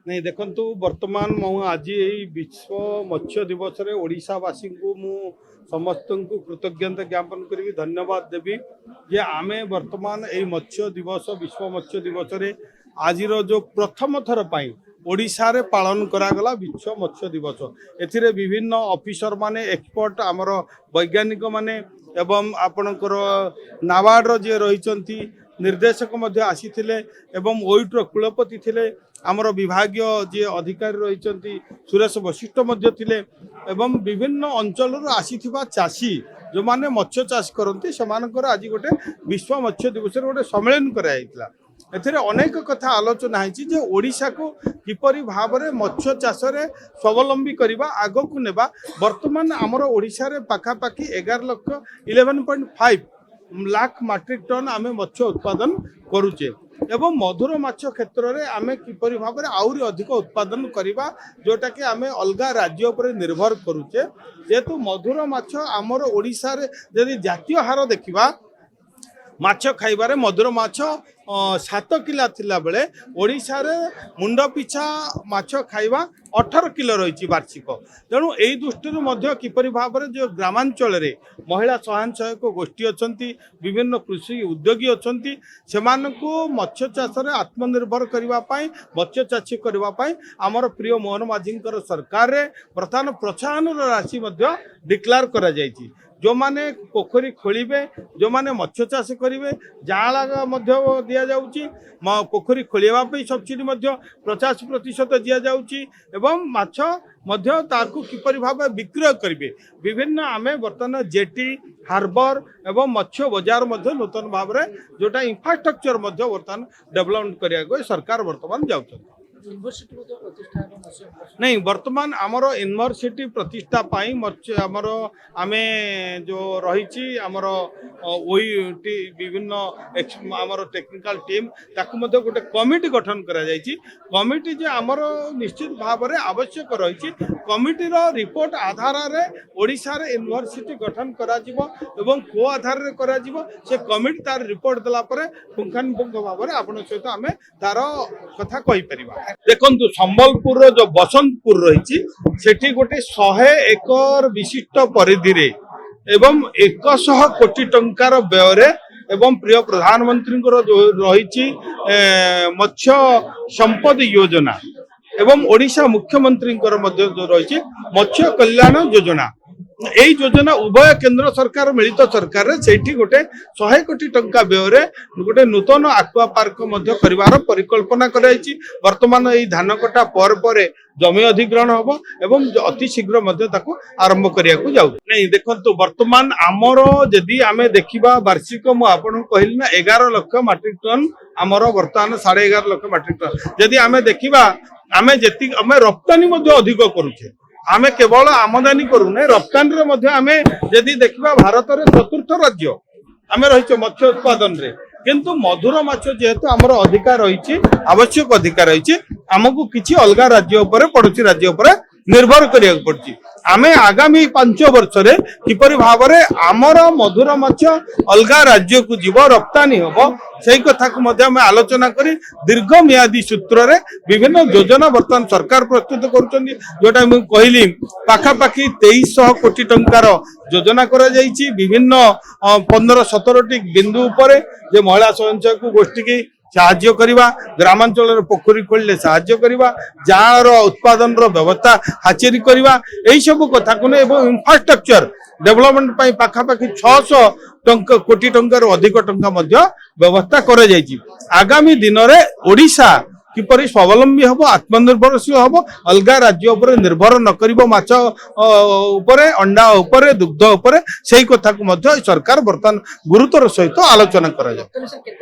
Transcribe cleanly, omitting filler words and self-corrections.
नहीं देखंतु वर्तमान मु आज यही विश्व मत्स्य दिवस रे ओडिशावासी को मु समस्त को कृतज्ञता ज्ञापन करी धन्यवाद देवी जे आमे वर्तमान यही मत्स्य दिवस विश्व मत्स्य दिवस रे आज जो प्रथम थर पाई ओडिशा रे पालन करागला विश्व मत्स्य दिवस एथिरे विभिन्न ऑफिसर माने एक्सपर्ट आमर वैज्ञानिक माने एवं आपणकर नाबार्ड जे रही निर्देशक मध्य आसीथिले एवं ओइट्र कुलपति थिले आमर विभागीय जे अधिकारी रही सुरेश वशिष्ठ मध्य थिले एवं विभिन्न अंचल आसीथिबा चाषी जो माने मत्स्य चाष करते सेमानकर आज गोटे विश्व मत्स्य दिवस गोटे सम्मेलन कराइला एथिरे अनेक कथा आलोचना है जे ओडिशा को किपरि भाव में मत्स्य चाष रे स्वावलंबी करबा आगो को नेबा वर्तमान आमर ओडिशा रे पाखापाखि 11,11.5 लाख मैट्रिक टन आमे मत्स्य उत्पादन करुचे एवं मधुर माछ क्षेत्र में आमे किपरि भाव में आउरी अधिक उत्पादन करबा जोटा कि आमे अलगा राज्य उपर निर्भर करुचे जेहेतु मधुर माछ आमर ओडिशा रे यदि जातीय हार देखिबा माछ खाइबारे मधुर माछ 7 किलो थिला बेले ओडिशा रे मुंड पिछा माछ खाइबा 18 किलो रही वार्षिक तेणु यही दृष्टि मध्य किपरि भाव में जो ग्रामांचल रे महिला स्वयं सहायक गोष्ठी अच्छी विभिन्न कृषि उद्योगी अच्छी से मत्स्य चाष रे आत्मनिर्भर करने मत्स्य चाषी करने आमर प्रिय मोहन माझी सरकार रे वर्तमान प्रोत्साहन राशि डिक्लेयर करा जायछि जो माने पोखरी खोलिबे जो माने मत्स्य चाष करेंगे जाला दिया जाउची पोखरी खोलिया सब्सिडी 50% दिया जाउची एवं माछ ताकू किपरि भाव विक्रय करेंगे विभिन्न आमे वर्तमान जेटी हार्बर एवं मत्स्य बाजार नूतन भाव में जोटा इंफ्रास्ट्रक्चर वर्तमान डेवलपमेंट करिया सरकार वर्तमान जाउछन नहीं वर्तमान आमर यूनिवर्सिटी प्रतिष्ठा पाई आमर आमे जो रही आमर ओईटी विभिन्न आमर टेक्निकल टीम ताकू मध्य गोटे कमिटी गठन करा जायछि कमिटी जे आमर निश्चित भाव में आवश्यक रही कमिटीर रिपोर्ट आधार रे ओडिशा रे यूनिवर्सिटी गठन करा जिवो एवं को आधार रे करा जिवो से कमिटी तार रिपोर्ट देला परे पुंखानुपुंख भाव में आपण सहित आमे तार कथा कहि परिबा देखंतु संबलपुर जो बसंतपुर रही सेठी गोटे 100 एकर विशिष्ट परिधि रे एवं 100 कोटी टंकार व्यय एवं प्रिय प्रधानमंत्री जो रही मत्स्य संपद योजना एवं ओडिशा मुख्यमंत्री जो रही मत्स्य कल्याण योजना यही योजना उभय केंद्र सरकार मिलित सरकार से गोटे 100 कोटी टंका व्यय गोटे नूतन आक्वा पार्क कर परिकल्पना कराई वर्तमान यही धान कटा पर जमी अधिग्रहण हम एवं अति शीघ्र आरंभ करने जाऊ नहीं देखो वर्तमान आमर जदि आम देखा वार्षिक मुझे कहली ना 11 लाख मैट्रिक टन आमर वर्तमान 11.5 लाख मैट्रिक टन जदि आम देखा आम जी आम रप्तानी अधिक करुचे आमे केवल आमदानी करूना रप्तानी आमे यदि देखा भारत रे चतुर्थ राज्य आमे रही मत्स्य उत्पादन रे किंतु मधुर माछ जेहेतु आमर अधिकार रही आवश्यक अधिकार रही आमको किसी अलग राज्य उपर पड़ोसी राज्य उपर निर्भर करिया पड़छि आमे आगामी 5 वर्ष रे किपरि भाव रे आमर मधुर माछ अलग राज्य को जीव रप्तानी हम से कथा को आमे आलोचना करी दीर्घ मियादी सूत्र रे विभिन्न योजना वर्तमान सरकार प्रस्तुत करुछन्ती जोटा मैं कहली पाखापाखि 2300 कोटी टंकार योजना करा जायछि विभिन्न 15-17टी बिंदु उपर जे महिला स्वयं सहायक गोष्ठी की साहाय्य करवा ग्रामांचल पोखरी खोलने साहाय्य करवा जाल उत्पादन व्यवस्था हाचेरी करवा यही सब कथा को इंफ्रास्ट्रक्चर डेवलपमेंट पाखापाखि 600 कोटी टंकार अधिक टंका व्यवस्था कर आगामी दिन में ओडिशा किपरि स्वावलंबी हम आत्मनिर्भरशील हम अलग राज्य उपर निर्भर न करिबो माछ उपर अंडा उपर दुग्ध उपर से कथा को सरकार वर्तमान गुरुतर सहित आलोचना करा जाय।